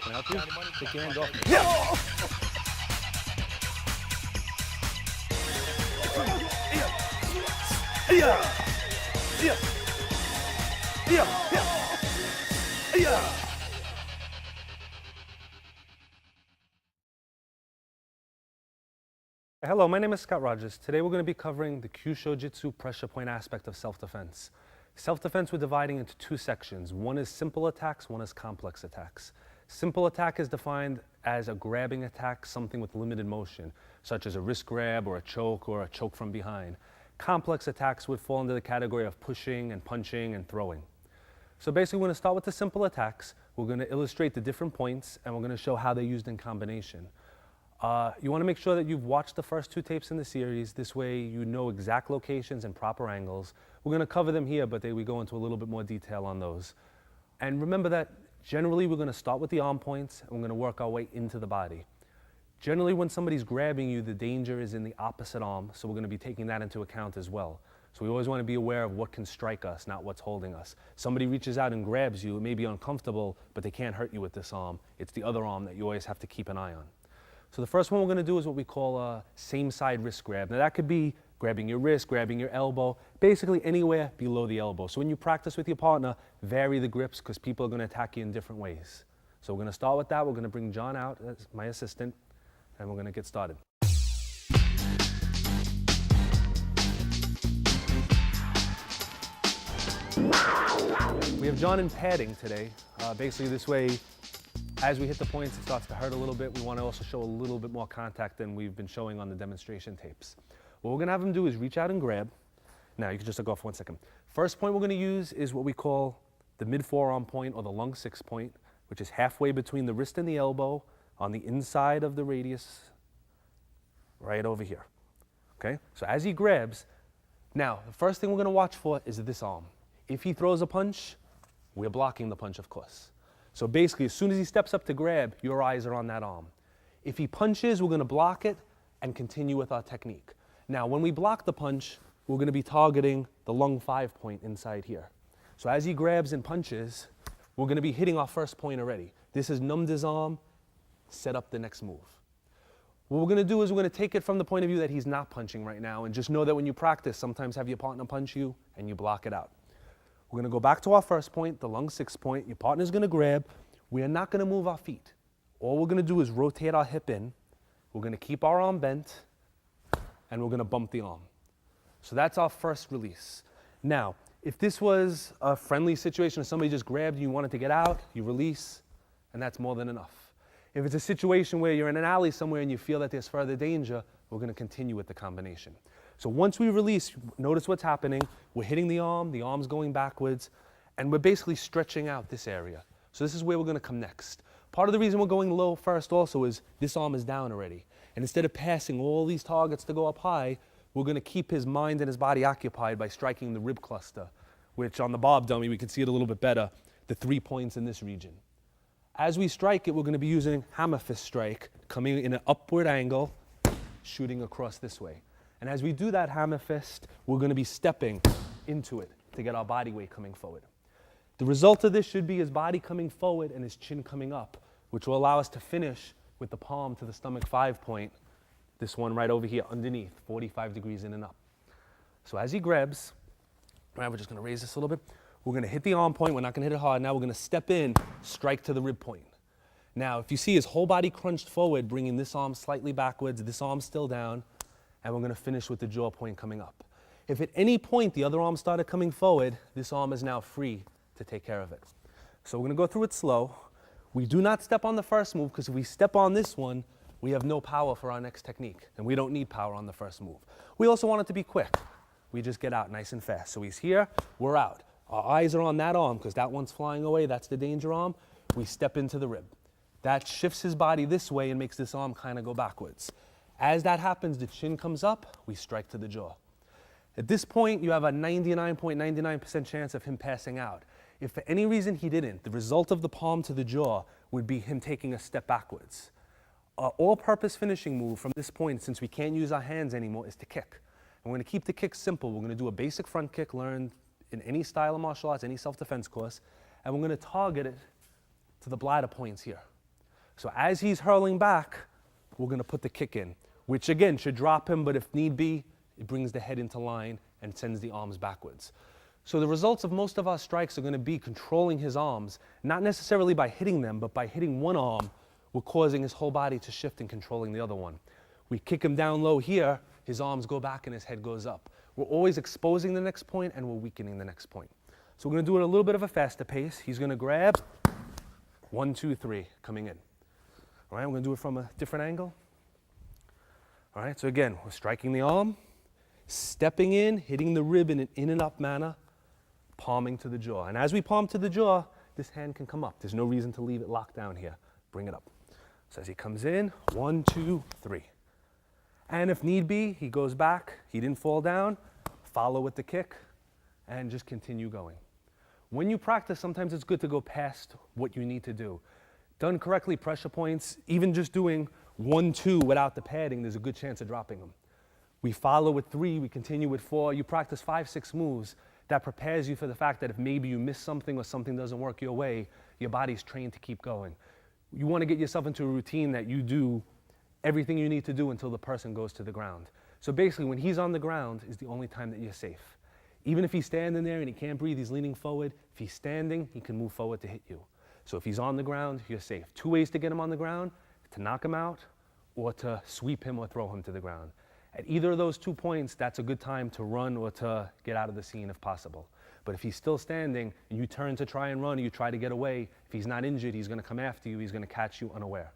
Can I help you? Take your hands off me. Hello, my name is Scott Rogers. Today we're going to be covering the Kyusho Jitsu pressure point aspect of self-defense. Self-defense we're dividing into two sections. One is simple attacks, one is complex attacks. Simple attack is defined as a grabbing attack, something with limited motion, such as a wrist grab or a choke from behind. Complex attacks would fall into the category of pushing and punching and throwing. So basically we're going to start with the simple attacks. We're going to illustrate the different points and we're going to show how they're used in combination. You want to make sure that you've watched the first two tapes in the series. This way you know exact locations and proper angles. We're going to cover them here, but we go into a little bit more detail on those. And remember that generally we're going to start with the arm points and we're going to work our way into the body. Generally when somebody's grabbing you, the danger is in the opposite arm, so we're going to be taking that into account as well. So we always want to be aware of what can strike us, not what's holding us. Somebody reaches out and grabs you, it may be uncomfortable, but they can't hurt you with this arm. It's the other arm that you always have to keep an eye on. So the first one we're going to do is what we call a same side wrist grab. Now that could be grabbing your wrist, grabbing your elbow, basically anywhere below the elbow. So when you practice with your partner, vary the grips because people are going to attack you in different ways. So we're going to start with that. We're going to bring John out as my assistant and we're going to get started. We have John in padding today. Basically this way, as we hit the points, it starts to hurt a little bit. We want to also show a little bit more contact than we've been showing on the demonstration tapes. What we're going to have him do is reach out and grab. Now, you can just go off 1 second. First point we're going to use is what we call the mid-forearm point or the lung 6 point, which is halfway between the wrist and the elbow on the inside of the radius, right over here. Okay? So as he grabs, now, the first thing we're going to watch for is this arm. If he throws a punch, we're blocking the punch, of course. So basically, as soon as he steps up to grab, your eyes are on that arm. If he punches, we're going to block it and continue with our technique. Now, when we block the punch, we're going to be targeting the lung 5 point inside here. So as he grabs and punches, we're going to be hitting our first point already. This has numbed his arm, set up the next move. What we're going to do is we're going to take it from the point of view that he's not punching right now, and just know that when you practice, sometimes have your partner punch you and you block it out. We're going to go back to our first point, the lung 6 point. Your partner's going to grab. We are not going to move our feet. All we're going to do is rotate our hip in. We're going to keep our arm bent, and we're going to bump the arm. So that's our first release. Now, if this was a friendly situation, if somebody just grabbed you, you wanted to get out, you release, and that's more than enough. If it's a situation where you're in an alley somewhere and you feel that there's further danger, we're going to continue with the combination. So once we release, notice what's happening. We're hitting the arm's going backwards, and we're basically stretching out this area. So this is where we're going to come next. Part of the reason we're going low first also is this arm is down already. And instead of passing all these targets to go up high, we're going to keep his mind and his body occupied by striking the rib cluster, which on the Bob dummy, we can see it a little bit better, the 3 points in this region. As we strike it, we're going to be using hammer fist strike, coming in an upward angle, shooting across this way. And as we do that hammer fist, we're going to be stepping into it to get our body weight coming forward. The result of this should be his body coming forward and his chin coming up, which will allow us to finish with the palm to the stomach 5 point, this one right over here underneath, 45 degrees in and up. So as he grabs, right, we're just going to raise this a little bit. We're going to hit the arm point. We're not going to hit it hard. Now we're going to step in, strike to the rib point. Now, if you see his whole body crunched forward, bringing this arm slightly backwards, this arm still down, and we're going to finish with the jaw point coming up. If at any point the other arm started coming forward, this arm is now free to take care of it. So we're going to go through it slow. We do not step on the first move because if we step on this one, we have no power for our next technique, and we don't need power on the first move. We also want it to be quick. We just get out nice and fast. So he's here, we're out. Our eyes are on that arm because that one's flying away. That's the danger arm. We step into the rib. That shifts his body this way and makes this arm kind of go backwards. As that happens, the chin comes up, we strike to the jaw. At this point, you have a 99.99% chance of him passing out. If for any reason he didn't, the result of the palm to the jaw would be him taking a step backwards. Our all-purpose finishing move from this point, since we can't use our hands anymore, is to kick. And we're going to keep the kick simple. We're going to do a basic front kick learned in any style of martial arts, any self-defense course, and we're going to target it to the bladder points here. So as he's hurling back, we're going to put the kick in, which again should drop him, but if need be, it brings the head into line and sends the arms backwards. So the results of most of our strikes are going to be controlling his arms, not necessarily by hitting them, but by hitting one arm, we're causing his whole body to shift and controlling the other one. We kick him down low here, his arms go back and his head goes up. We're always exposing the next point and we're weakening the next point. So we're going to do it at a little bit of a faster pace. He's going to grab, 1, 2, 3, coming in. All right, we're going to do it from a different angle. All right, so again, we're striking the arm, stepping in, hitting the rib in an in and up manner, palming to the jaw. And as we palm to the jaw, this hand can come up. There's no reason to leave it locked down here. Bring it up. So as he comes in, 1, 2, 3. And if need be, he goes back. He didn't fall down. Follow with the kick and just continue going. When you practice, sometimes it's good to go past what you need to do. Done correctly, pressure points, even just doing 1, 2 without the padding, there's a good chance of dropping them. We follow with 3, we continue with 4. You practice 5, 6 moves. That prepares you for the fact that if maybe you miss something or something doesn't work your way, your body's trained to keep going. You want to get yourself into a routine that you do everything you need to do until the person goes to the ground. So basically, when he's on the ground is the only time that you're safe. Even if he's standing there and he can't breathe, he's leaning forward. If he's standing, he can move forward to hit you. So if he's on the ground, you're safe. 2 ways to get him on the ground: to knock him out or to sweep him or throw him to the ground. At either of those 2 points, that's a good time to run or to get out of the scene if possible. But if he's still standing and you turn to try and run or you try to get away, if he's not injured, he's going to come after you. He's going to catch you unaware.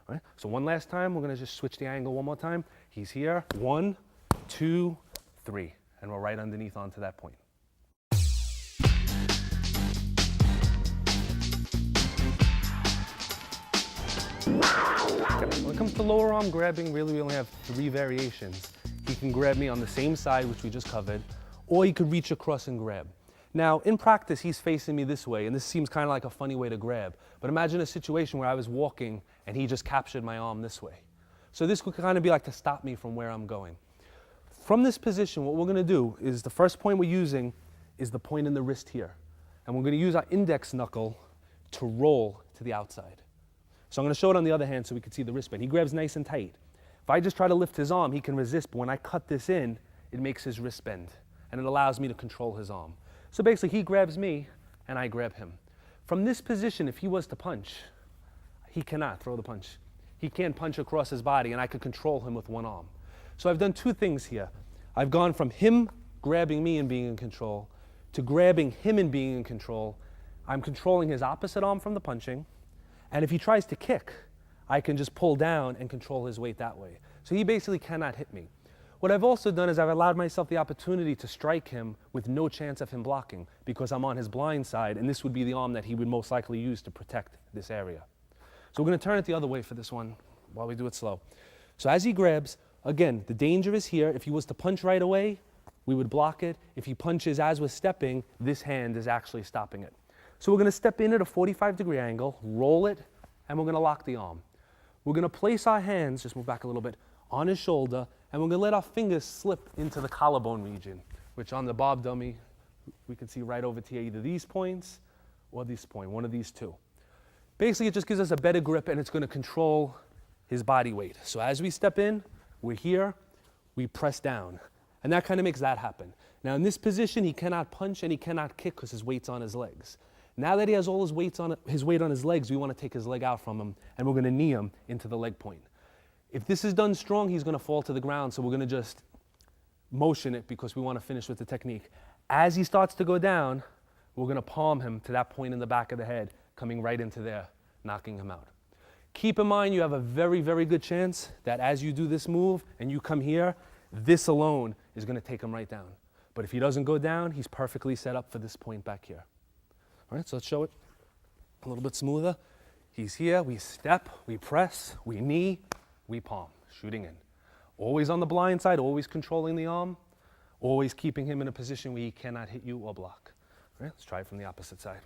All right? So one last time, we're going to just switch the angle one more time. He's here. 1, 2, 3. And we're right underneath onto that point. When it comes to lower arm grabbing, really we only have 3 variations. He can grab me on the same side, which we just covered, or he could reach across and grab. Now, in practice, he's facing me this way, and this seems kind of like a funny way to grab. But imagine a situation where I was walking and he just captured my arm this way. So this could kind of be like to stop me from where I'm going. From this position, what we're going to do is the first point we're using is the point in the wrist here. And we're going to use our index knuckle to roll to the outside. So I'm going to show it on the other hand so we can see the wristband. He grabs nice and tight. If I just try to lift his arm, he can resist, but when I cut this in, it makes his wrist bend, and it allows me to control his arm. So basically, he grabs me, and I grab him. From this position, if he was to punch, he cannot throw the punch. He can't punch across his body, and I could control him with one arm. So I've done 2 things here. I've gone from him grabbing me and being in control to grabbing him and being in control. I'm controlling his opposite arm from the punching, and if he tries to kick, I can just pull down and control his weight that way. So he basically cannot hit me. What I've also done is I've allowed myself the opportunity to strike him with no chance of him blocking because I'm on his blind side, and this would be the arm that he would most likely use to protect this area. So we're going to turn it the other way for this one while we do it slow. So as he grabs, again, the danger is here. If he was to punch right away, we would block it. If he punches as we're stepping, this hand is actually stopping it. So we're going to step in at a 45-degree angle, roll it, and we're going to lock the arm. We're going to place our hands, just move back a little bit, on his shoulder, and we're going to let our fingers slip into the collarbone region, which on the Bob dummy, we can see right over to here, either these points or this point, one of these 2. Basically, it just gives us a better grip, and it's going to control his body weight. So as we step in, we're here, we press down, and that kind of makes that happen. Now in this position, he cannot punch and he cannot kick because his weight's on his legs. Now that he has all his weight on his legs, we want to take his leg out from him, and we're going to knee him into the leg point. If this is done strong, he's going to fall to the ground, so we're going to just motion it because we want to finish with the technique. As he starts to go down, we're going to palm him to that point in the back of the head, coming right into there, knocking him out. Keep in mind, you have a very, very good chance that as you do this move and you come here, this alone is going to take him right down. But if he doesn't go down, he's perfectly set up for this point back here. All right, so let's show it a little bit smoother. He's here, we step, we press, we knee, we palm, shooting in. Always on the blind side, always controlling the arm, always keeping him in a position where he cannot hit you or block. All right, let's try it from the opposite side.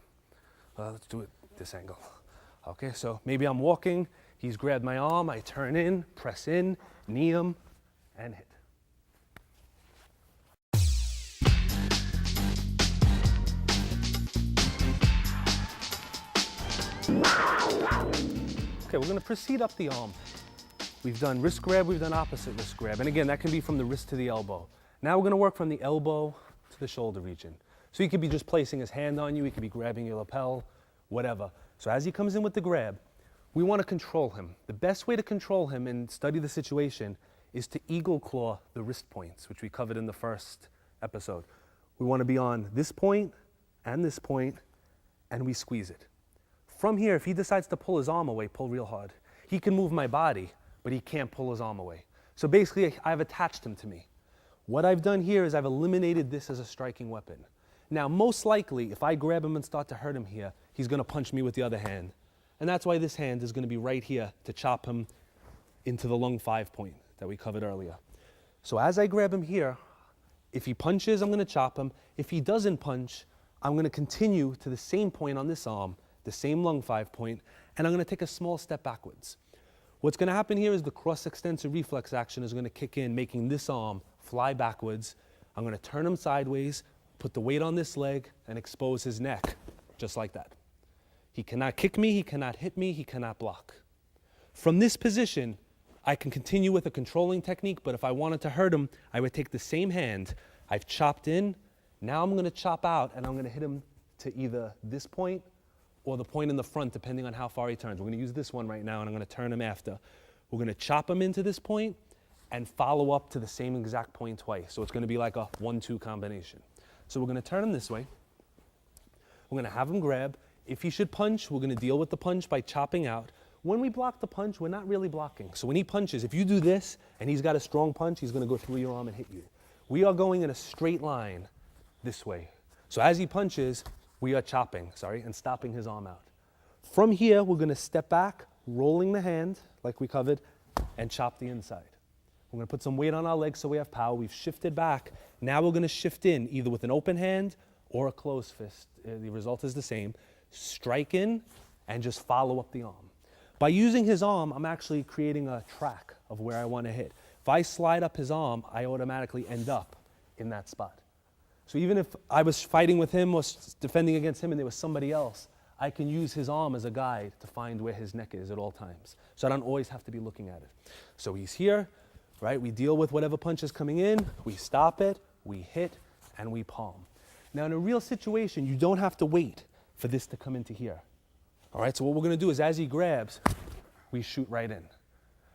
Let's do it this angle. Okay, so maybe I'm walking, he's grabbed my arm, I turn in, press in, knee him, and hit. Okay, we're gonna proceed up the arm. We've done wrist grab, we've done opposite wrist grab. And again, that can be from the wrist to the elbow. Now we're gonna work from the elbow to the shoulder region. So he could be just placing his hand on you, he could be grabbing your lapel, whatever. So as he comes in with the grab, we wanna control him. The best way to control him and study the situation is to eagle claw the wrist points, which we covered in the first episode. We wanna be on this point, and we squeeze it. From here, if he decides to pull his arm away, pull real hard. He can move my body, but he can't pull his arm away. So basically, I've attached him to me. What I've done here is I've eliminated this as a striking weapon. Now, most likely, if I grab him and start to hurt him here, he's gonna punch me with the other hand. And that's why this hand is gonna be right here to chop him into the lung 5 point that we covered earlier. So as I grab him here, if he punches, I'm gonna chop him. If he doesn't punch, I'm gonna continue to the same point on this arm, the same lung 5 point, and I'm gonna take a small step backwards. What's gonna happen here is the cross-extensor reflex action is gonna kick in, making this arm fly backwards. I'm gonna turn him sideways, put the weight on this leg, and expose his neck, just like that. He cannot kick me, he cannot hit me, he cannot block. From this position, I can continue with a controlling technique, but if I wanted to hurt him, I would take the same hand I've chopped in. Now I'm gonna chop out, and I'm gonna hit him to either this point or the point in the front, depending on how far he turns. We're gonna use this one right now, and I'm gonna turn him after. We're gonna chop him into this point and follow up to the same exact point twice. So it's gonna be like a 1-2 combination. So we're gonna turn him this way. We're gonna have him grab. If he should punch, we're gonna deal with the punch by chopping out. When we block the punch, we're not really blocking. So when he punches, if you do this and he's got a strong punch, he's gonna go through your arm and hit you. We are going in a straight line this way. So as he punches, we are chopping, and stopping his arm out. From here, we're gonna step back, rolling the hand, like we covered, and chop the inside. We're gonna put some weight on our legs so we have power. We've shifted back. Now we're gonna shift in, either with an open hand or a closed fist. The result is the same. Strike in and just follow up the arm. By using his arm, I'm actually creating a track of where I wanna hit. If I slide up his arm, I automatically end up in that spot. So even if I was fighting with him or defending against him and there was somebody else, I can use his arm as a guide to find where his neck is at all times. So I don't always have to be looking at it. So he's here, right? We deal with whatever punch is coming in, we stop it, we hit, and we palm. Now in a real situation, you don't have to wait for this to come into here. All right, so what we're gonna do is as he grabs, we shoot right in.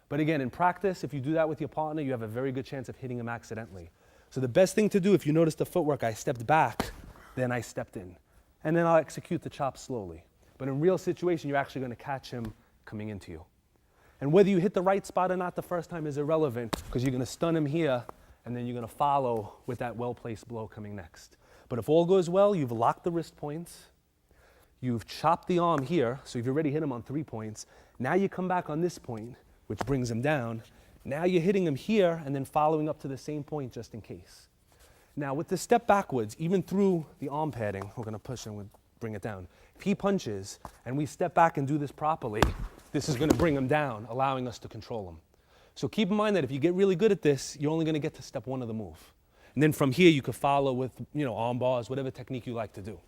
But again, in practice, if you do that with your partner, you have a very good chance of hitting him accidentally. So the best thing to do, if you notice the footwork, I stepped back, then I stepped in. And then I'll execute the chop slowly. But in real situation, you're actually gonna catch him coming into you. And whether you hit the right spot or not the first time is irrelevant, because you're gonna stun him here, and then you're gonna follow with that well-placed blow coming next. But if all goes well, you've locked the wrist points, you've chopped the arm here, so you've already hit him on 3 points. Now you come back on this point, which brings him down. Now you're hitting him here and then following up to the same point just in case. Now with the step backwards, even through the arm padding, we're gonna push and we'll bring it down. If he punches and we step back and do this properly, this is gonna bring him down, allowing us to control him. So keep in mind that if you get really good at this, you're only gonna get to step 1 of the move. And then from here, you could follow with arm bars, whatever technique you like to do.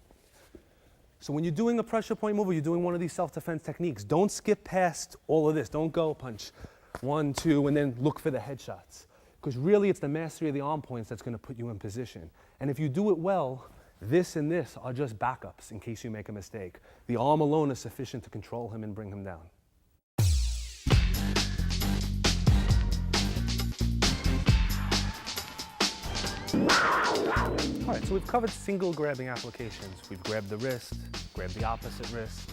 So when you're doing a pressure point move or you're doing one of these self-defense techniques, don't skip past all of this. Don't go punch 1, 2, and then look for the headshots. Because really it's the mastery of the arm points that's gonna put you in position. And if you do it well, this and this are just backups in case you make a mistake. The arm alone is sufficient to control him and bring him down. All right, so we've covered single grabbing applications. We've grabbed the wrist, grabbed the opposite wrist,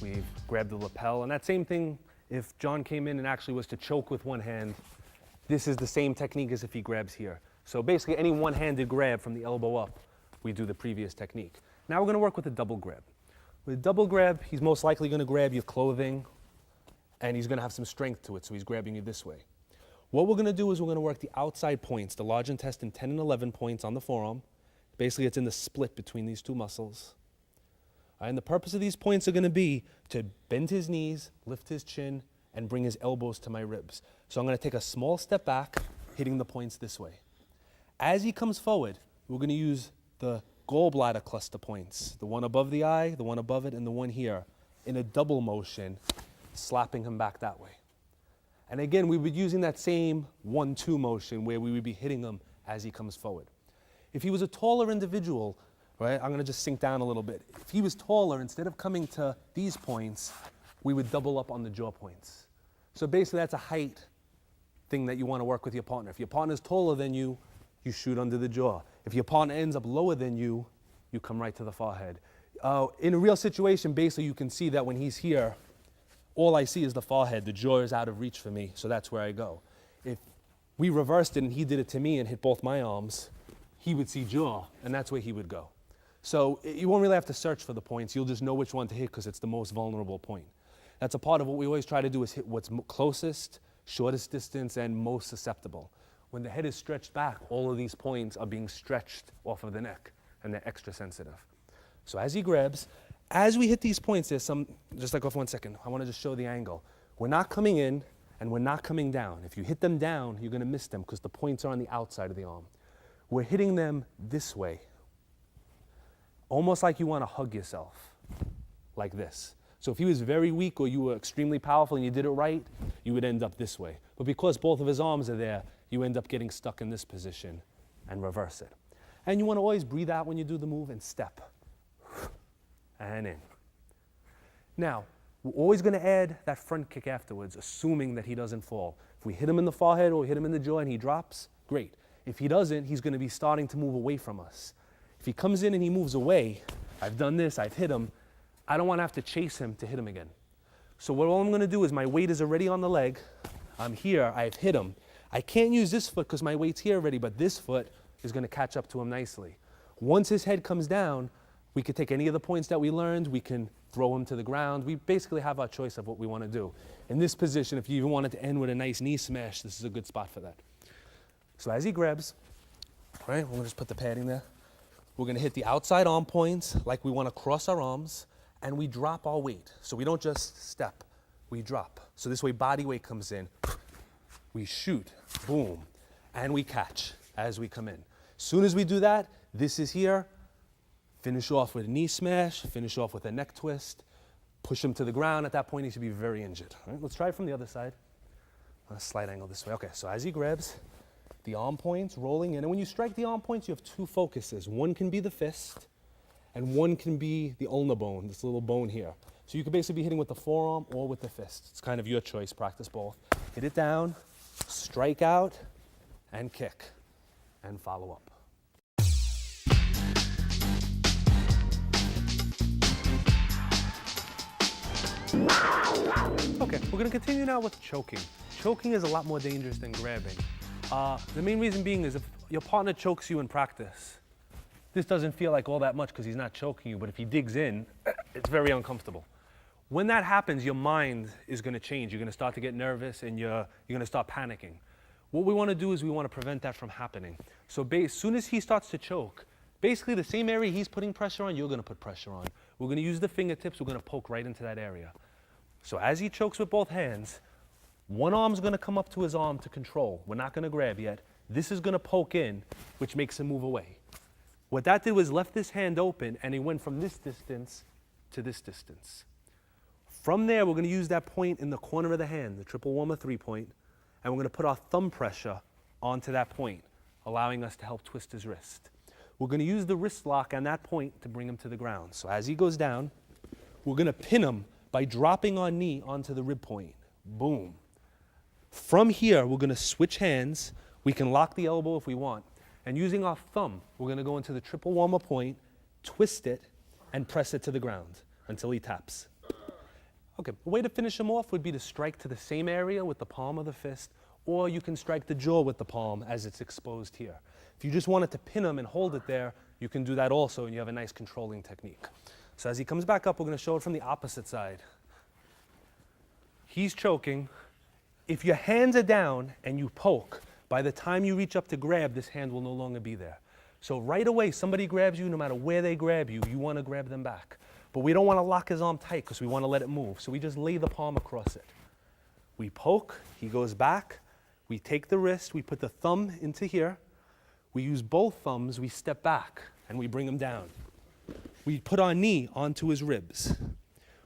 we've grabbed the lapel, and that same thing, if John came in and actually was to choke with one hand, this is the same technique as if he grabs here. So basically any one-handed grab from the elbow up, we do the previous technique. Now we're gonna work with a double grab. With a double grab, he's most likely gonna grab your clothing and he's gonna have some strength to it, so he's grabbing you this way. What we're gonna do is we're gonna work the outside points, the large intestine 10 and 11 points on the forearm. Basically it's in the split between these two muscles. And the purpose of these points are gonna be to bend his knees, lift his chin, and bring his elbows to my ribs. So I'm gonna take a small step back, hitting the points this way. As he comes forward, we're gonna use the gallbladder cluster points, the one above the eye, the one above it, and the one here, in a double motion, slapping him back that way. And again, we would be using that same 1-2 motion where we would be hitting him as he comes forward. If he was a taller individual, right, I'm gonna just sink down a little bit. If he was taller, instead of coming to these points, we would double up on the jaw points. So basically that's a height thing that you wanna work with your partner. If your partner is taller than you, you shoot under the jaw. If your partner ends up lower than you, you come right to the forehead. In a real situation, basically you can see that when he's here, all I see is the forehead. The jaw is out of reach for me, so that's where I go. If we reversed it and he did it to me and hit both my arms, he would see jaw, and that's where he would go. So you won't really have to search for the points. You'll just know which one to hit because it's the most vulnerable point. That's a part of what we always try to do, is hit what's closest, shortest distance, and most susceptible. When the head is stretched back, all of these points are being stretched off of the neck, and they're extra sensitive. So as he grabs, as we hit these points, there's some, just like off 1 second, I want to just show the angle. We're not coming in, and we're not coming down. If you hit them down, you're going to miss them because the points are on the outside of the arm. We're hitting them this way, almost like you want to hug yourself, like this. So if he was very weak or you were extremely powerful and you did it right, you would end up this way. But because both of his arms are there, you end up getting stuck in this position and reverse it. And you want to always breathe out when you do the move and step. And in. Now, we're always going to add that front kick afterwards, assuming that he doesn't fall. If we hit him in the forehead or hit him in the jaw and he drops, great. If he doesn't, he's going to be starting to move away from us. If he comes in and he moves away, I've done this, I've hit him, I don't want to have to chase him to hit him again. So what all I'm going to do is my weight is already on the leg. I'm here, I've hit him. I can't use this foot because my weight's here already, but this foot is going to catch up to him nicely. Once his head comes down, we could take any of the points that we learned, we can throw him to the ground. We basically have our choice of what we want to do. In this position, if you even wanted to end with a nice knee smash, this is a good spot for that. So as he grabs, all right, we're going to just put the padding there. We're going to hit the outside arm points like we want to cross our arms, and we drop our weight. So we don't just step, we drop. So this way body weight comes in, we shoot, boom, and we catch as we come in. As soon as we do that, this is here. Finish off with a knee smash, finish off with a neck twist, push him to the ground. At that point, he should be very injured. All right, let's try it from the other side. A slight angle this way. Okay, so as he grabs, the arm points rolling in. And when you strike the arm points, you have two focuses. One can be the fist, and one can be the ulna bone, this little bone here. So you could basically be hitting with the forearm or with the fist. It's kind of your choice, practice both. Hit it down, strike out, and kick, and follow up. Okay, we're going to continue now with choking. Choking is a lot more dangerous than grabbing. The main reason being is if your partner chokes you in practice, this doesn't feel like all that much because he's not choking you, but if he digs in, it's very uncomfortable. When that happens, your mind is going to change. You're going to start to get nervous and you're going to start panicking. What we want to do is we want to prevent that from happening. So as soon as he starts to choke, basically the same area he's putting pressure on, you're going to put pressure on. We're going to use the fingertips, we're going to poke right into that area. So as he chokes with both hands, one arm's going to come up to his arm to control. We're not going to grab yet. This is going to poke in, which makes him move away. What that did was left this hand open, and he went from this distance to this distance. From there, we're going to use that point in the corner of the hand, the triple warmer 3-point, and we're going to put our thumb pressure onto that point, allowing us to help twist his wrist. We're going to use the wrist lock on that point to bring him to the ground. So as he goes down, we're going to pin him by dropping our knee onto the rib point. Boom. From here, we're going to switch hands. We can lock the elbow if we want. And using our thumb, we're going to go into the triple warmer point, twist it, and press it to the ground until he taps. Okay, the way to finish him off would be to strike to the same area with the palm of the fist, or you can strike the jaw with the palm as it's exposed here. If you just wanted to pin him and hold it there, you can do that also, and you have a nice controlling technique. So as he comes back up, we're going to show it from the opposite side. He's choking. If your hands are down and you poke, by the time you reach up to grab, this hand will no longer be there. So right away, somebody grabs you, no matter where they grab you, you want to grab them back. But we don't want to lock his arm tight because we want to let it move. So we just lay the palm across it. We poke, he goes back, we take the wrist, we put the thumb into here, we use both thumbs, we step back, and we bring him down. We put our knee onto his ribs.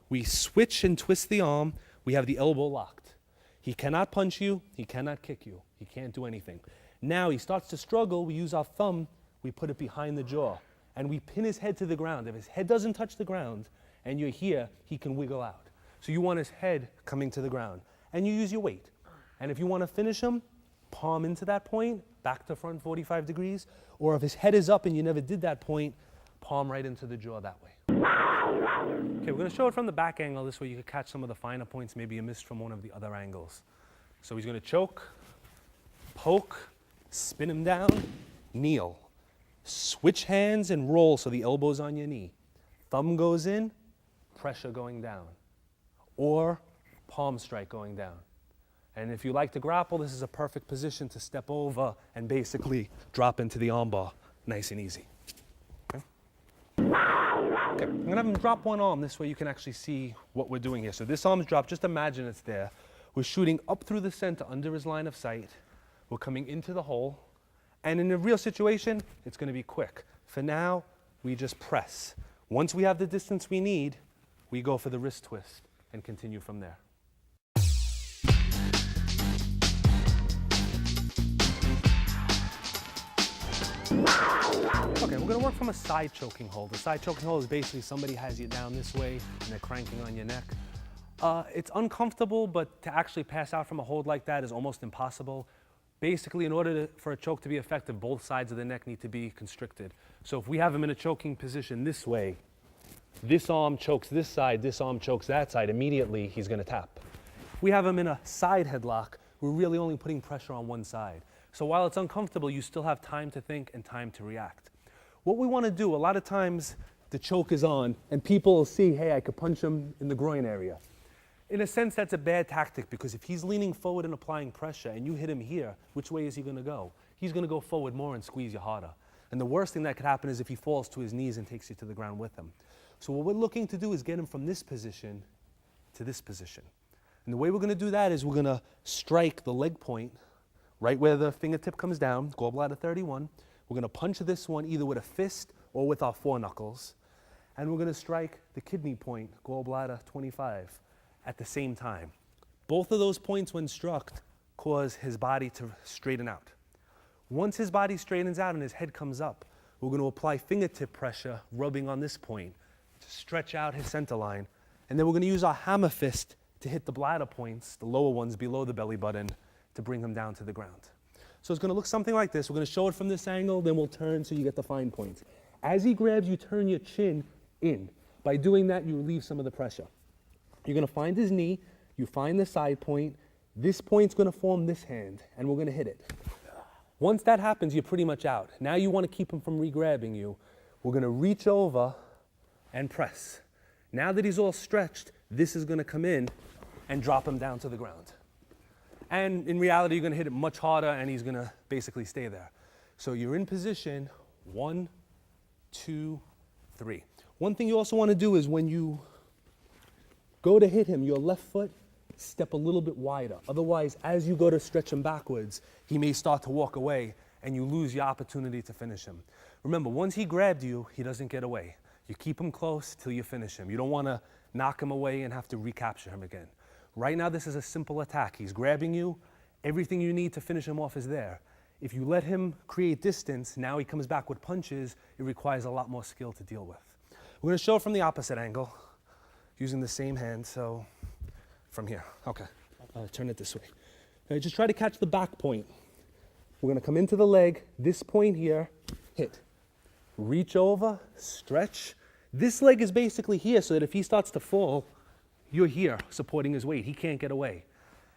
We switch and twist the arm. We have the elbow locked. He cannot punch you, he cannot kick you, he can't do anything. Now he starts to struggle, we use our thumb, we put it behind the jaw, and we pin his head to the ground. If his head doesn't touch the ground and you're here, he can wiggle out. So you want his head coming to the ground, and you use your weight. And if you want to finish him, palm into that point, back to front 45 degrees, or if his head is up and you never did that point, palm right into the jaw that way. Okay, we're going to show it from the back angle. This way you can catch some of the finer points maybe you missed from one of the other angles. So he's going to choke, poke, spin him down, kneel. Switch hands and roll so the elbow's on your knee. Thumb goes in, pressure going down. Or palm strike going down. And if you like to grapple, this is a perfect position to step over and basically drop into the armbar, nice and easy. Okay, I'm gonna have him drop one arm, this way you can actually see what we're doing here. So this arm's dropped, just imagine it's there. We're shooting up through the center under his line of sight. We're coming into the hole. And in a real situation, it's gonna be quick. For now, we just press. Once we have the distance we need, we go for the wrist twist and continue from there. Okay, we're gonna work from a side choking hold. The side choking hold is basically somebody has you down this way and they're cranking on your neck. It's uncomfortable, but to actually pass out from a hold like that is almost impossible. Basically, in order for a choke to be effective, both sides of the neck need to be constricted. So if we have him in a choking position this way, this arm chokes this side, this arm chokes that side, immediately he's gonna tap. If we have him in a side headlock, we're really only putting pressure on one side. So while it's uncomfortable, you still have time to think and time to react. What we wanna do, a lot of times the choke is on and people will see, hey, I could punch him in the groin area. In a sense, that's a bad tactic because if he's leaning forward and applying pressure and you hit him here, which way is he gonna go? He's gonna go forward more and squeeze you harder. And the worst thing that could happen is if he falls to his knees and takes you to the ground with him. So what we're looking to do is get him from this position to this position. And the way we're gonna do that is we're gonna strike the leg point right where the fingertip comes down, gallbladder 31. We're gonna punch this one either with a fist or with our foreknuckles. And we're gonna strike the kidney point, gallbladder 25, at the same time. Both of those points when struck cause his body to straighten out. Once his body straightens out and his head comes up, we're gonna apply fingertip pressure, rubbing on this point, to stretch out his center line. And then we're gonna use our hammer fist to hit the bladder points, the lower ones below the belly button, to bring him down to the ground. So it's gonna look something like this. We're gonna show it from this angle, then we'll turn so you get the fine points. As he grabs, you turn your chin in. By doing that, you relieve some of the pressure. You're gonna find his knee, you find the side point, this point's gonna form this hand, and we're gonna hit it. Once that happens, you're pretty much out. Now you wanna keep him from re-grabbing you. We're gonna reach over and press. Now that he's all stretched, this is gonna come in and drop him down to the ground. And in reality, you're gonna hit it much harder and he's gonna basically stay there. So you're in position, 1, 2, 3. One thing you also wanna do is when you go to hit him, your left foot, step a little bit wider. Otherwise, as you go to stretch him backwards, he may start to walk away and you lose your opportunity to finish him. Remember, once he grabbed you, he doesn't get away. You keep him close till you finish him. You don't wanna knock him away and have to recapture him again. Right now, this is a simple attack. He's grabbing you. Everything you need to finish him off is there. If you let him create distance, now he comes back with punches, it requires a lot more skill to deal with. We're gonna show it from the opposite angle, using the same hand, so from here. Okay, turn it this way. Okay, just try to catch the back point. We're gonna come into the leg, this point here, hit. Reach over, stretch. This leg is basically here so that if he starts to fall, you're here supporting his weight. He can't get away.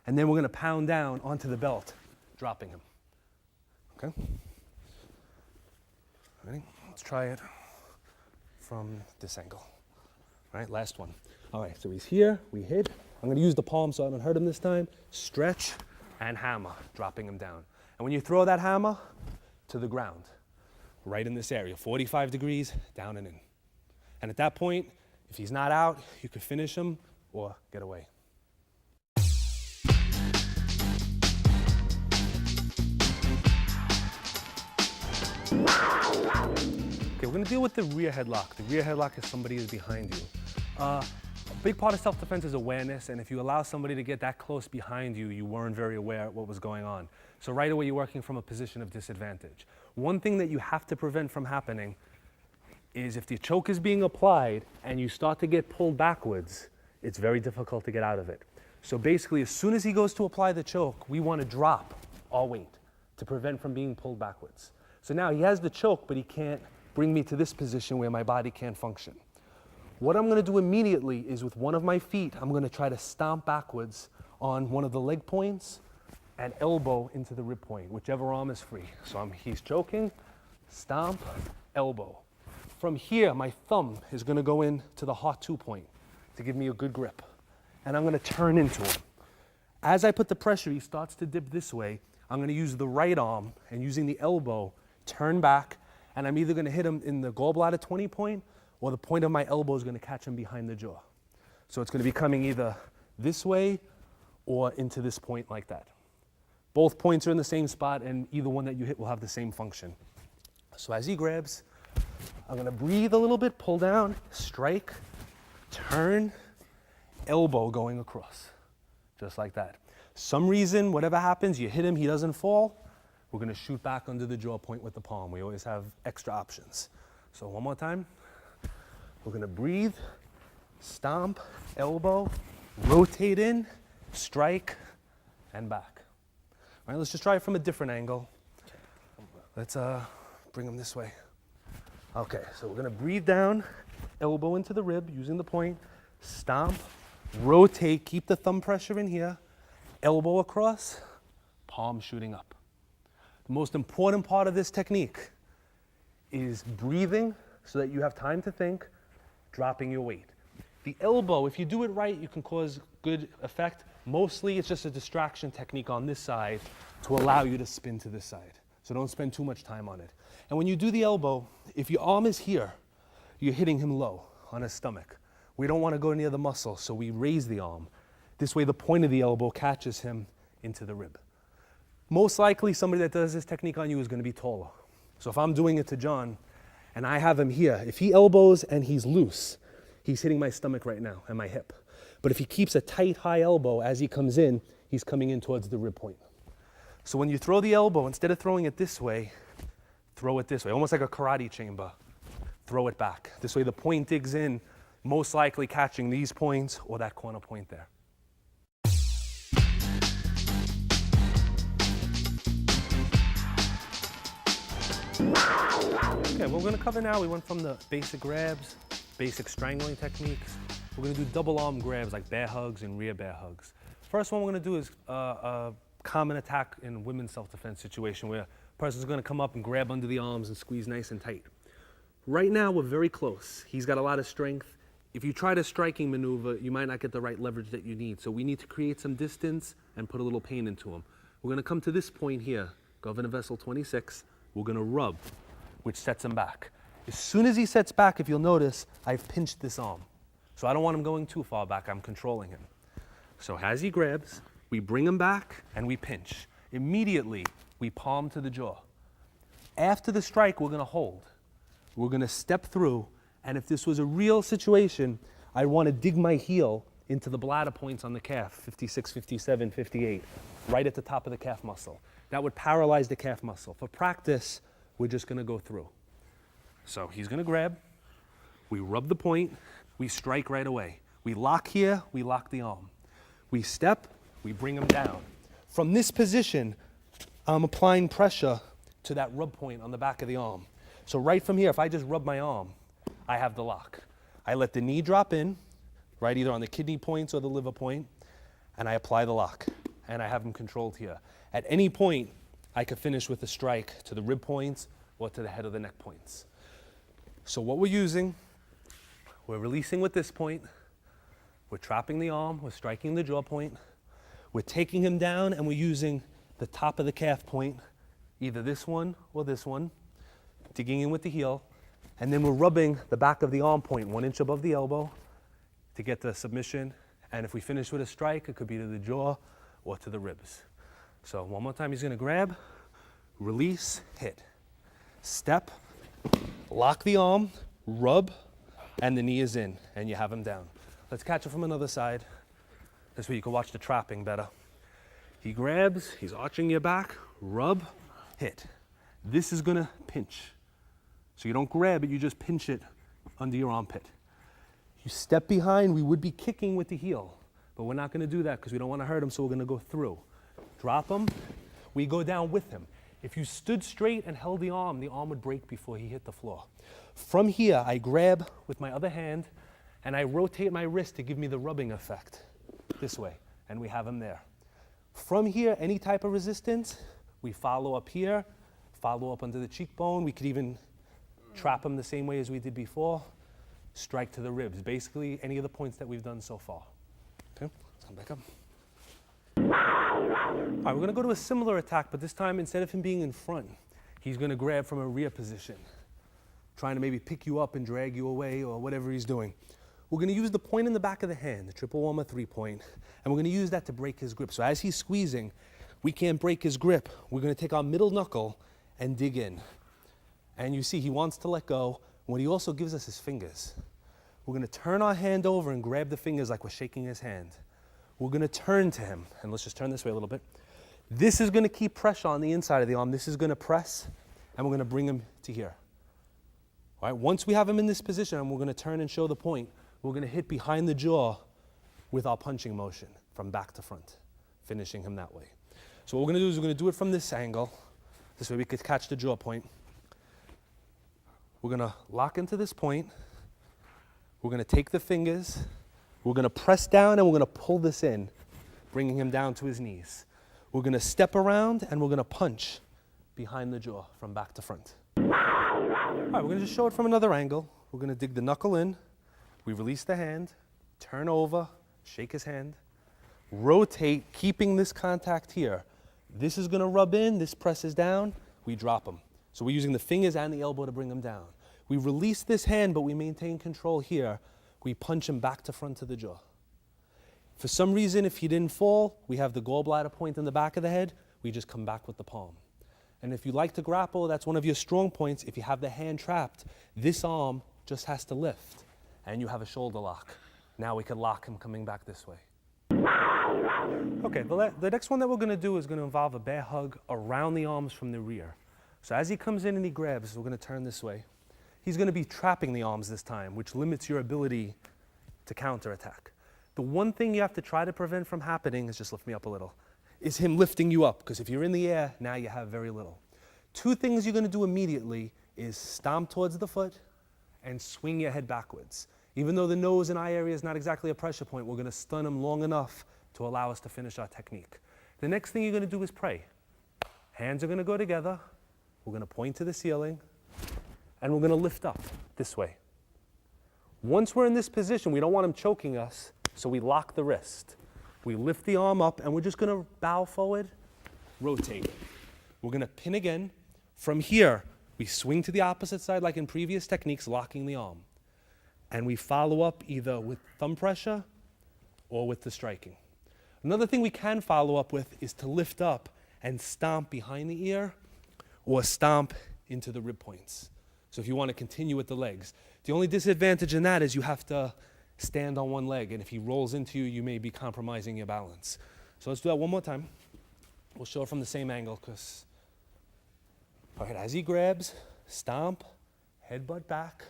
And then we're gonna pound down onto the belt, dropping him. Okay? Ready? Let's try it from this angle. All right, last one. All right, so he's here, we hit. I'm gonna use the palm so I don't hurt him this time. Stretch and hammer, dropping him down. And when you throw that hammer to the ground, right in this area, 45 degrees, down and in. And at that point, if he's not out, you could finish him or get away. Okay, we're gonna deal with the rear headlock. The rear headlock is somebody is behind you. A big part of self-defense is awareness, and if you allow somebody to get that close behind you, you weren't very aware of what was going on. So right away, you're working from a position of disadvantage. One thing that you have to prevent from happening is if the choke is being applied and you start to get pulled backwards, it's very difficult to get out of it. So basically, as soon as he goes to apply the choke, we want to drop our weight to prevent from being pulled backwards. So now he has the choke, but he can't bring me to this position where my body can't function. What I'm going to do immediately is with one of my feet, I'm going to try to stomp backwards on one of the leg points and elbow into the rib point, whichever arm is free. So he's choking, stomp, elbow. From here, my thumb is going to go into the heart 2 point to give me a good grip. And I'm going to turn into him. As I put the pressure, he starts to dip this way. I'm going to use the right arm and using the elbow, turn back, and I'm either going to hit him in the gallbladder 20 point or the point of my elbow is going to catch him behind the jaw. So it's going to be coming either this way or into this point like that. Both points are in the same spot and either one that you hit will have the same function. So as he grabs, I'm going to breathe a little bit, pull down, strike, turn, elbow going across, just like that. Some reason, whatever happens, you hit him, he doesn't fall, we're going to shoot back under the jaw point with the palm. We always have extra options. So one more time. We're going to breathe, stomp, elbow, rotate in, strike, and back. All right, let's just try it from a different angle. Let's bring him this way. Okay, so we're going to breathe down, elbow into the rib using the point, stomp, rotate, keep the thumb pressure in here, elbow across, palm shooting up. The most important part of this technique is breathing so that you have time to think, dropping your weight. The elbow, if you do it right, you can cause good effect. Mostly it's just a distraction technique on this side to allow you to spin to this side. So don't spend too much time on it. And when you do the elbow, if your arm is here, you're hitting him low on his stomach. We don't want to go near the muscle, so we raise the arm. This way the point of the elbow catches him into the rib. Most likely somebody that does this technique on you is going to be taller. So if I'm doing it to John and I have him here, if he elbows and he's loose, he's hitting my stomach right now and my hip. But if he keeps a tight, high elbow as he comes in, he's coming in towards the rib point. So when you throw the elbow, instead of throwing it this way, throw it this way, almost like a karate chamber. Throw it back. This way the point digs in, most likely catching these points or that corner point there. Okay, what we're going to cover now, we went from the basic grabs, basic strangling techniques. We're going to do double arm grabs like bear hugs and rear bear hugs. First one we're going to do is a common attack in women's self-defense situation where a person's going to come up and grab under the arms and squeeze nice and tight. Right now we're very close. He's got a lot of strength. If you try the striking maneuver, you might not get the right leverage that you need. So we need to create some distance and put a little pain into him. We're going to come to this point here, Governor Vessel 26. We're going to rub, which sets him back. As soon as he sets back, if you'll notice, I've pinched this arm. So I don't want him going too far back. I'm controlling him. So as he grabs, we bring him back and we pinch. Immediately, we palm to the jaw. After the strike, we're going to hold. We're going to step through, and if this was a real situation, I want to dig my heel into the bladder points on the calf, 56, 57, 58, right at the top of the calf muscle. That would paralyze the calf muscle. For practice, we're just going to go through. So he's going to grab, we rub the point, we strike right away. We lock here, we lock the arm. We step, we bring him down. From this position, I'm applying pressure to that rub point on the back of the arm. So right from here, if I just rub my arm, I have the lock. I let the knee drop in, right, either on the kidney points or the liver point, and I apply the lock, and I have him controlled here. At any point, I could finish with a strike to the rib points or to the head of the neck points. So what we're using, we're releasing with this point, we're trapping the arm, we're striking the jaw point, we're taking him down and we're using the top of the calf point, either this one or this one, digging in with the heel, and then we're rubbing the back of the arm point 1 inch above the elbow to get the submission. And if we finish with a strike, it could be to the jaw or to the ribs. So one more time, he's going to grab, release, hit. Step, lock the arm, rub, and the knee is in, and you have him down. Let's catch it from another side. This way you can watch the trapping better. He grabs, he's arching your back, rub, hit. This is gonna pinch. So you don't grab it, you just pinch it under your armpit. You step behind, we would be kicking with the heel, but we're not gonna do that because we don't wanna hurt him, so we're gonna go through. Drop him, we go down with him. If you stood straight and held the arm would break before he hit the floor. From here, I grab with my other hand and I rotate my wrist to give me the rubbing effect. This way, and we have him there. From here, any type of resistance, we follow up here, follow up under the cheekbone. We could even trap him the same way as we did before, strike to the ribs. Basically, any of the points that we've done so far. Okay, let's come back up. All right, we're gonna go to a similar attack, but this time, instead of him being in front, he's gonna grab from a rear position, trying to maybe pick you up and drag you away or whatever he's doing. We're gonna use the point in the back of the hand, the triple warmer 3-point, and we're gonna use that to break his grip. So as he's squeezing, we can't break his grip. We're gonna take our middle knuckle and dig in. And you see, he wants to let go. What he also gives us is fingers. We're gonna turn our hand over and grab the fingers like we're shaking his hand. We're gonna turn to him, and let's just turn this way a little bit. This is gonna keep pressure on the inside of the arm. This is gonna press, and we're gonna bring him to here. All right, once we have him in this position, and we're gonna turn and show the point, we're gonna hit behind the jaw with our punching motion from back to front, finishing him that way. So what we're gonna do is we're gonna do it from this angle. This way we could catch the jaw point. We're gonna lock into this point. We're gonna take the fingers. We're gonna press down and we're gonna pull this in, bringing him down to his knees. We're gonna step around and we're gonna punch behind the jaw from back to front. All right, we're gonna just show it from another angle. We're gonna dig the knuckle in. We release the hand, turn over, shake his hand, rotate, keeping this contact here. This is gonna rub in, this presses down, we drop him. So we're using the fingers and the elbow to bring him down. We release this hand, but we maintain control here. We punch him back to front to the jaw. For some reason, if he didn't fall, we have the gallbladder point in the back of the head, we just come back with the palm. And if you like to grapple, that's one of your strong points. If you have the hand trapped, this arm just has to lift. And you have a shoulder lock. Now we can lock him coming back this way. Okay, the next one that we're gonna do is gonna involve a bear hug around the arms from the rear. So as he comes in and he grabs, we're gonna turn this way. He's gonna be trapping the arms this time, which limits your ability to counterattack. The one thing you have to try to prevent from happening, is just lift me up a little, is him lifting you up, because if you're in the air, now you have very little. Two things you're gonna do immediately is stomp towards the foot and swing your head backwards. Even though the nose and eye area is not exactly a pressure point, we're gonna stun him long enough to allow us to finish our technique. The next thing you're gonna do is pray. Hands are gonna go together, we're gonna point to the ceiling, and we're gonna lift up this way. Once we're in this position, we don't want him choking us, so we lock the wrist. We lift the arm up, and we're just gonna bow forward, rotate. We're gonna pin again. From here, we swing to the opposite side like in previous techniques, locking the arm. And we follow up either with thumb pressure or with the striking. Another thing we can follow up with is to lift up and stomp behind the ear or stomp into the rib points. So if you want to continue with the legs. The only disadvantage in that is you have to stand on one leg, and if he rolls into you, you may be compromising your balance. So let's do that one more time. We'll show it from the same angle, because, all right, as he grabs, stomp, headbutt back,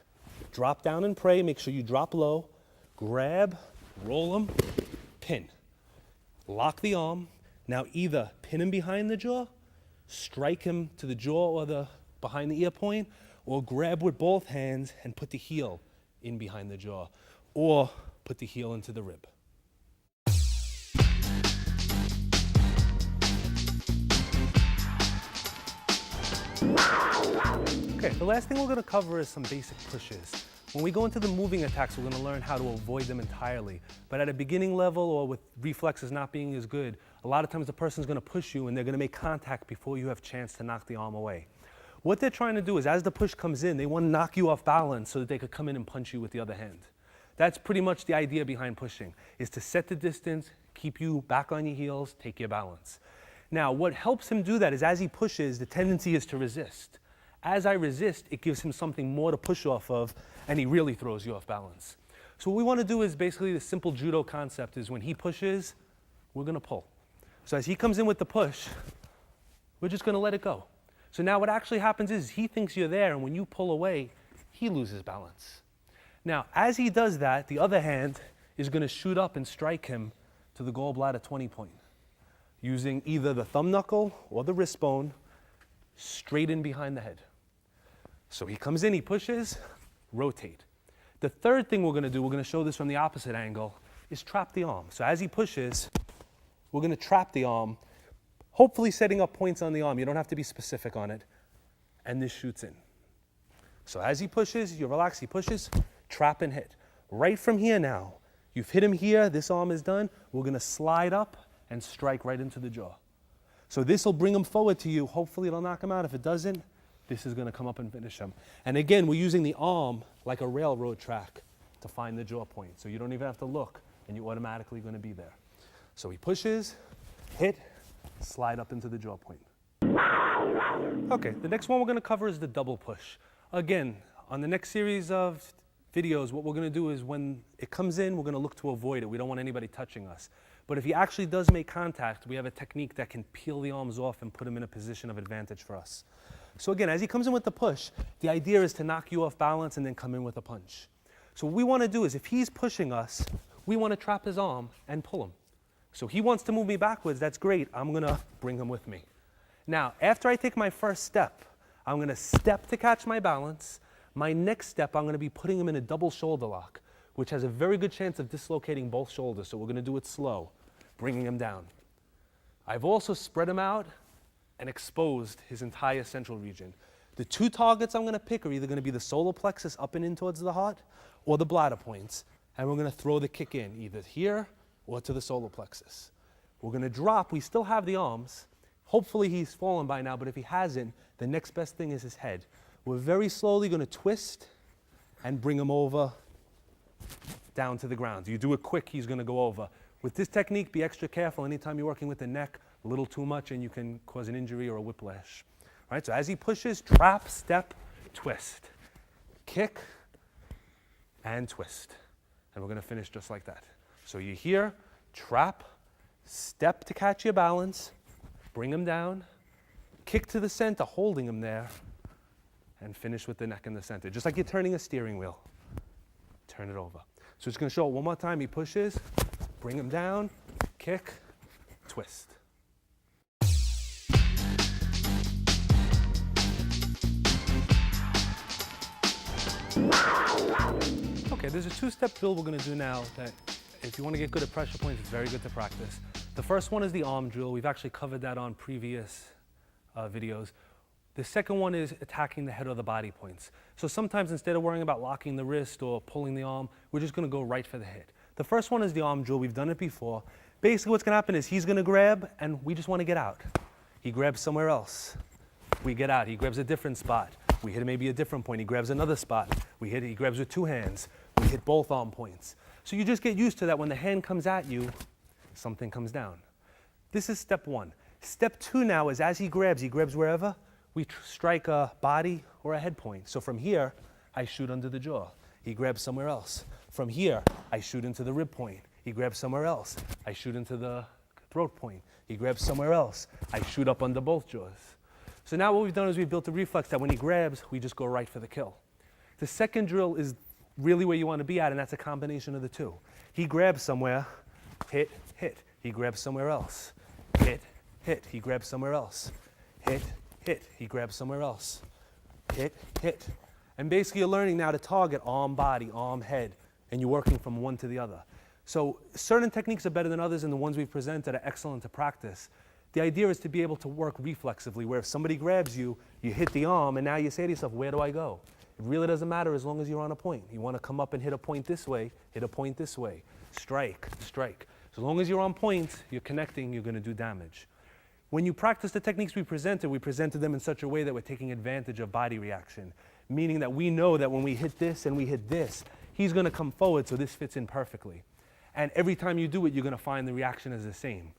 drop down and pray, make sure you drop low, grab, roll him, pin. Lock the arm. Now either pin him behind the jaw, strike him to the jaw or the behind the ear point, or grab with both hands and put the heel in behind the jaw, or put the heel into the rib. Okay, the last thing we're gonna cover is some basic pushes. When we go into the moving attacks, we're gonna learn how to avoid them entirely. But at a beginning level, or with reflexes not being as good, a lot of times the person's gonna push you and they're gonna make contact before you have a chance to knock the arm away. What they're trying to do is, as the push comes in, they wanna knock you off balance so that they could come in and punch you with the other hand. That's pretty much the idea behind pushing, is to set the distance, keep you back on your heels, take your balance. Now, what helps him do that is, as he pushes, the tendency is to resist. As I resist, it gives him something more to push off of, and he really throws you off balance. So what we want to do is basically the simple judo concept is when he pushes, we're going to pull. So as he comes in with the push, we're just going to let it go. So now what actually happens is he thinks you're there, and when you pull away, he loses balance. Now, as he does that, the other hand is going to shoot up and strike him to the gallbladder 20 point, using either the thumb knuckle or the wrist bone straight in behind the head. So he comes in, he pushes, rotate. The third thing we're going to do, we're going to show this from the opposite angle, is trap the arm. So as he pushes, we're going to trap the arm, hopefully setting up points on the arm. You don't have to be specific on it. And this shoots in. So as he pushes, you relax, he pushes, trap and hit. Right from here now, you've hit him here, this arm is done, we're going to slide up and strike right into the jaw. So this will bring him forward to you. Hopefully it'll knock him out. If it doesn't, this is going to come up and finish him. And again, we're using the arm like a railroad track to find the jaw point. So you don't even have to look, and you're automatically going to be there. So he pushes, hit, slide up into the jaw point. Okay, the next one we're going to cover is the double push. Again, on the next series of videos, what we're going to do is when it comes in, we're going to look to avoid it. We don't want anybody touching us. But if he actually does make contact, we have a technique that can peel the arms off and put him in a position of advantage for us. So again, as he comes in with the push, the idea is to knock you off balance and then come in with a punch. So what we want to do is if he's pushing us, we want to trap his arm and pull him. So he wants to move me backwards, that's great. I'm going to bring him with me. Now, after I take my first step, I'm going to step to catch my balance. My next step, I'm going to be putting him in a double shoulder lock, which has a very good chance of dislocating both shoulders. So we're going to do it slow, bringing him down. I've also spread him out and exposed his entire central region. The two targets I'm going to pick are either going to be the solar plexus up and in towards the heart or the bladder points. And we're going to throw the kick in either here or to the solar plexus. We're going to drop. We still have the arms. Hopefully he's fallen by now, but if he hasn't, the next best thing is his head. We're very slowly going to twist and bring him over down to the ground. You do it quick, he's going to go over. With this technique, be extra careful anytime you're working with the neck. A little too much and you can cause an injury or a whiplash. All right, so as he pushes, trap, step, twist. Kick and twist. And we're going to finish just like that. So you're here, trap, step to catch your balance, bring him down, kick to the center, holding him there, and finish with the neck in the center. Just like you're turning a steering wheel. Turn it over. So it's going to show it one more time. He pushes, bring him down, kick, twist. Okay, there's a two-step drill we're going to do now that if you want to get good at pressure points, it's very good to practice. The first one is the arm drill. We've actually covered that on previous videos. The second one is attacking the head or the body points. So sometimes instead of worrying about locking the wrist or pulling the arm, we're just going to go right for the head. The first one is the arm drill. We've done it before. Basically what's going to happen is he's going to grab and we just want to get out. He grabs somewhere else. We get out. He grabs a different spot. We hit maybe a different point. He grabs another spot. We hit it. He grabs with two hands. We hit both arm points. So you just get used to that when the hand comes at you, something comes down. This is step one. Step two now is as he grabs wherever, we strike a body or a head point. So from here, I shoot under the jaw. He grabs somewhere else. From here, I shoot into the rib point. He grabs somewhere else. I shoot into the throat point. He grabs somewhere else. I shoot up under both jaws. So now what we've done is we've built a reflex that when he grabs, we just go right for the kill. The second drill is really where you want to be at, and that's a combination of the two. He grabs somewhere, hit, hit. He grabs somewhere else, hit, hit. He grabs somewhere else, hit, hit. He grabs somewhere else, hit, hit. And basically you're learning now to target arm, body, arm, head, and you're working from one to the other. So certain techniques are better than others, and the ones we've presented are excellent to practice. The idea is to be able to work reflexively, where if somebody grabs you, you hit the arm, and now you say to yourself, where do I go? It really doesn't matter as long as you're on a point. You want to come up and hit a point this way, hit a point this way. Strike, strike. As long as you're on point, you're connecting, you're going to do damage. When you practice the techniques we presented them in such a way that we're taking advantage of body reaction, meaning that we know that when we hit this and we hit this, he's going to come forward so this fits in perfectly. And every time you do it, you're going to find the reaction is the same.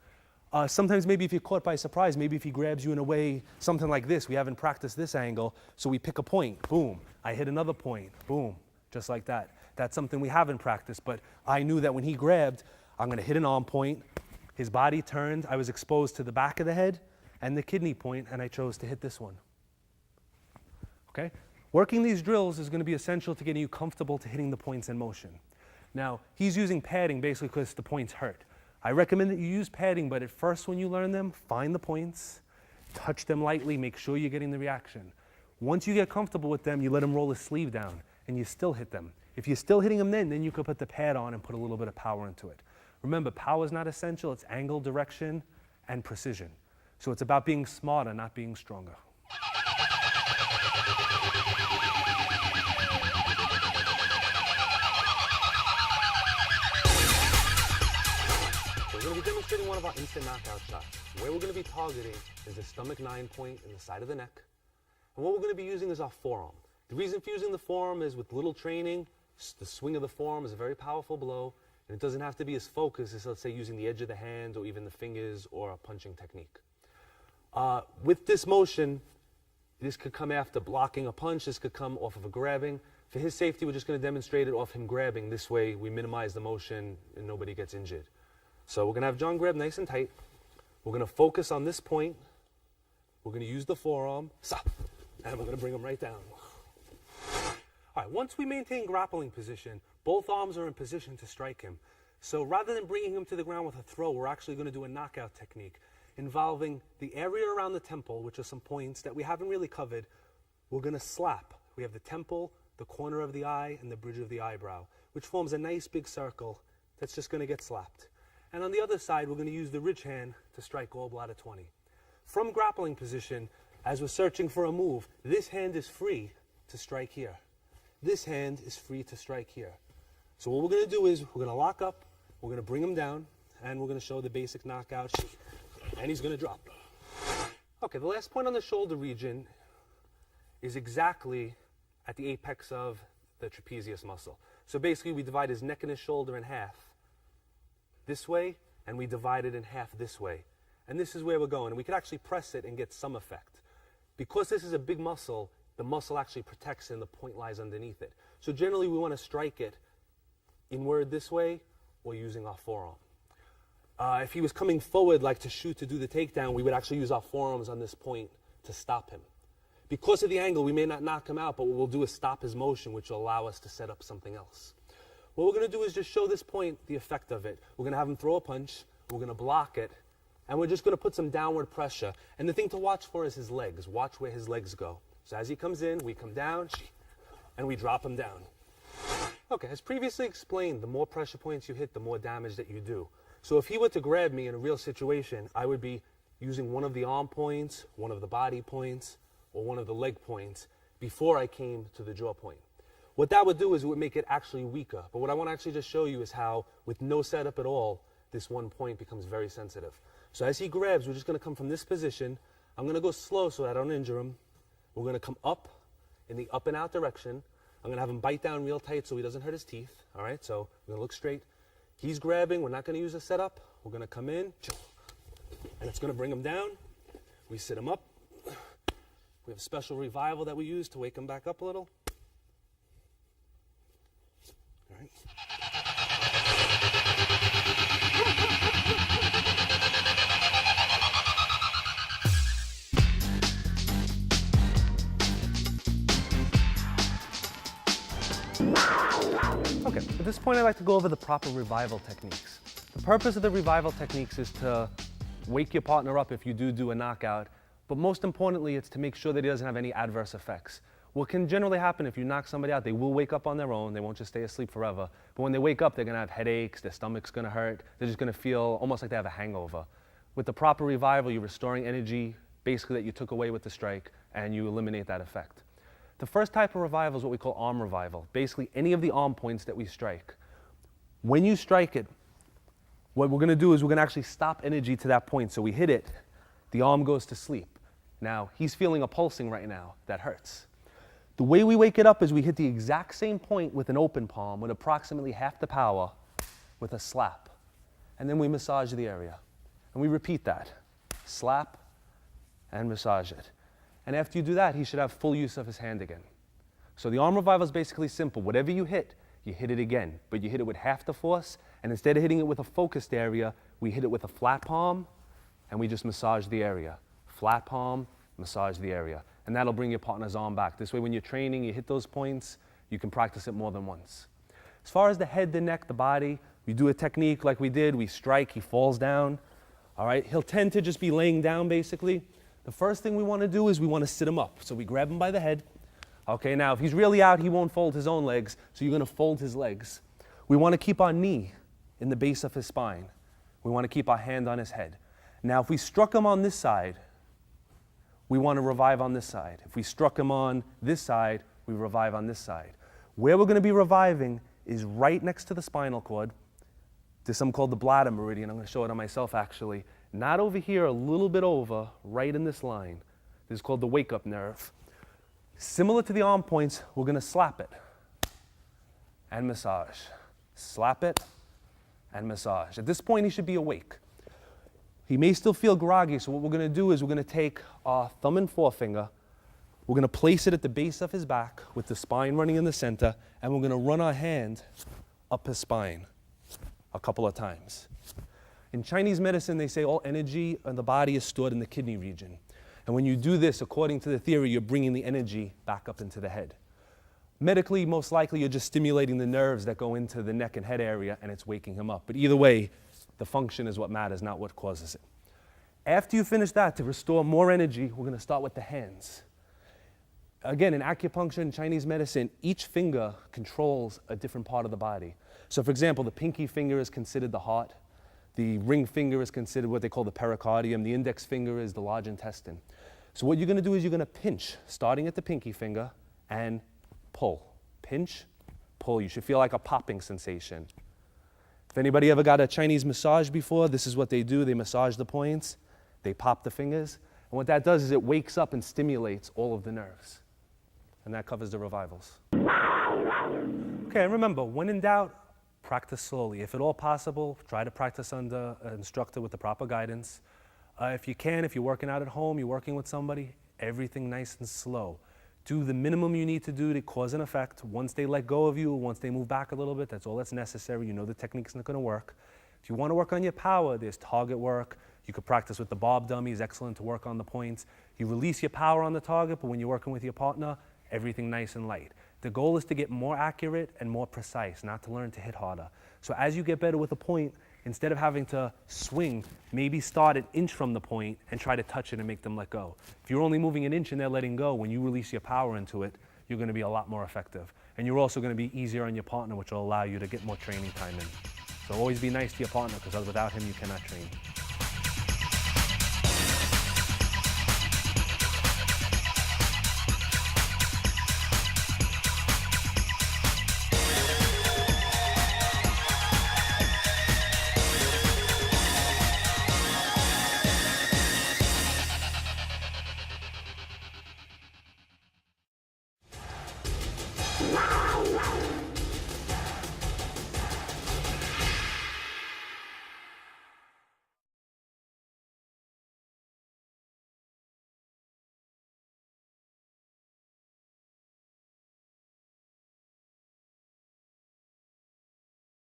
Sometimes maybe if you're caught by surprise, maybe if he grabs you in a way, something like this, we haven't practiced this angle, so we pick a point, boom. I hit another point, boom, just like that. That's something we haven't practiced, but I knew that when he grabbed, I'm gonna hit an arm point, his body turned, I was exposed to the back of the head and the kidney point, and I chose to hit this one. Okay? Working these drills is gonna be essential to getting you comfortable to hitting the points in motion. Now, he's using padding basically because the points hurt. I recommend that you use padding, but at first when you learn them, find the points, touch them lightly, make sure you're getting the reaction. Once you get comfortable with them, you let him roll his sleeve down, and you still hit them. If you're still hitting them then you can put the pad on and put a little bit of power into it. Remember, power is not essential, it's angle, direction, and precision. So it's about being smarter, not being stronger. We're going to be demonstrating one of our instant knockout shots. Where we're going to be targeting is the stomach 9 point in the side of the neck. And what we're going to be using is our forearm. The reason for using the forearm is with little training, the swing of the forearm is a very powerful blow, and it doesn't have to be as focused as, let's say, using the edge of the hand or even the fingers or a punching technique. With this motion, this could come after blocking a punch, this could come off of a grabbing. For his safety, we're just going to demonstrate it off him grabbing. This way, we minimize the motion and nobody gets injured. So we're going to have John grab nice and tight. We're going to focus on this point. We're going to use the forearm, and we're going to bring him right down. All right, once we maintain grappling position, both arms are in position to strike him. So rather than bringing him to the ground with a throw, we're actually going to do a knockout technique involving the area around the temple, which are some points that we haven't really covered. We're going to slap. We have the temple, the corner of the eye, and the bridge of the eyebrow, which forms a nice big circle that's just going to get slapped. And on the other side, we're going to use the ridge hand to strike gallbladder 20. From grappling position, as we're searching for a move, this hand is free to strike here. This hand is free to strike here. So what we're going to do is we're going to lock up, we're going to bring him down, and we're going to show the basic knockout, and he's going to drop. Okay, the last point on the shoulder region is exactly at the apex of the trapezius muscle. So basically we divide his neck and his shoulder in half this way, and we divide it in half this way. And this is where we're going. And we could actually press it and get some effect. Because this is a big muscle, the muscle actually protects it and the point lies underneath it. So generally we want to strike it inward this way or using our forearm. If he was coming forward like to shoot to do the takedown, we would actually use our forearms on this point to stop him. Because of the angle, we may not knock him out, but what we'll do is stop his motion, which will allow us to set up something else. What we're going to do is just show this point the effect of it. We're going to have him throw a punch, we're going to block it, and we're just going to put some downward pressure. And the thing to watch for is his legs. Watch where his legs go. So as he comes in, we come down, and we drop him down. Okay, as previously explained, the more pressure points you hit, the more damage that you do. So if he were to grab me in a real situation, I would be using one of the arm points, one of the body points, or one of the leg points before I came to the jaw point. What that would do is it would make it actually weaker. But what I want to actually just show you is how, with no setup at all, this one point becomes very sensitive. So as he grabs, we're just going to come from this position. I'm going to go slow so I don't injure him. We're going to come up in the up and out direction. I'm going to have him bite down real tight so he doesn't hurt his teeth. All right, so we're going to look straight. He's grabbing. We're not going to use a setup. We're going to come in, and it's going to bring him down. We sit him up. We have a special revival that we use to wake him back up a little. All right. Okay, at this point I'd like to go over the proper revival techniques. The purpose of the revival techniques is to wake your partner up if you do a knockout, but most importantly it's to make sure that he doesn't have any adverse effects. What can generally happen if you knock somebody out, they will wake up on their own, they won't just stay asleep forever, but when they wake up they're going to have headaches, their stomach's going to hurt, they're just going to feel almost like they have a hangover. With the proper revival, you're restoring energy, basically that you took away with the strike, and you eliminate that effect. The first type of revival is what we call arm revival, basically any of the arm points that we strike. When you strike it, what we're going to do is we're going to actually stop energy to that point. So we hit it, the arm goes to sleep. Now, he's feeling a pulsing right now. That hurts. The way we wake it up is we hit the exact same point with an open palm with approximately half the power with a slap. And then we massage the area. And we repeat that. Slap and massage it. And after you do that, he should have full use of his hand again. So the arm revival is basically simple. Whatever you hit, you hit it again, but you hit it with half the force, and instead of hitting it with a focused area, we hit it with a flat palm, and we just massage the area. Flat palm, massage the area. And that'll bring your partner's arm back. This way, when you're training, you hit those points, you can practice it more than once. As far as the head, the neck, the body, we do a technique like we did, we strike, he falls down. All right, he'll tend to just be laying down basically. The first thing we want to do is we want to sit him up. So we grab him by the head. Okay, now if he's really out, he won't fold his own legs, so you're going to fold his legs. We want to keep our knee in the base of his spine. We want to keep our hand on his head. Now if we struck him on this side, we want to revive on this side. If we struck him on this side, we revive on this side. Where we're going to be reviving is right next to the spinal cord. There's something called the bladder meridian. I'm going to show it on myself actually. Not over here, a little bit over, right in this line. This is called the wake-up nerve. Similar to the arm points, we're going to slap it and massage. Slap it and massage. At this point, he should be awake. He may still feel groggy, so what we're going to do is we're going to take our thumb and forefinger, we're going to place it at the base of his back with the spine running in the center, and we're going to run our hand up his spine a couple of times. In Chinese medicine, they say all energy in the body is stored in the kidney region. And when you do this, according to the theory, you're bringing the energy back up into the head. Medically, most likely, you're just stimulating the nerves that go into the neck and head area, and it's waking him up. But either way, the function is what matters, not what causes it. After you finish that, to restore more energy, we're going to start with the hands. Again, in acupuncture and Chinese medicine, each finger controls a different part of the body. So for example, the pinky finger is considered the heart. The ring finger is considered what they call the pericardium. The index finger is the large intestine. So what you're going to do is you're going to pinch, starting at the pinky finger, and pull. Pinch, pull. You should feel like a popping sensation. If anybody ever got a Chinese massage before, this is what they do. They massage the points, they pop the fingers, and what that does is it wakes up and stimulates all of the nerves. And that covers the revivals. Okay, and remember, when in doubt, practice slowly. If at all possible, try to practice under an instructor with the proper guidance. If you can, if you're working out at home, you're working with somebody, everything nice and slow. Do the minimum you need to do to cause an effect. Once they let go of you, once they move back a little bit, that's all that's necessary. You know the technique's not going to work. If you want to work on your power, there's target work. You could practice with the bob dummies, excellent to work on the points. You release your power on the target, but when you're working with your partner, everything nice and light. The goal is to get more accurate and more precise, not to learn to hit harder. So as you get better with a point, instead of having to swing, maybe start an inch from the point and try to touch it and make them let go. If you're only moving an inch and they're letting go, when you release your power into it, you're going to be a lot more effective. And you're also going to be easier on your partner, which will allow you to get more training time in. So always be nice to your partner, because without him, you cannot train.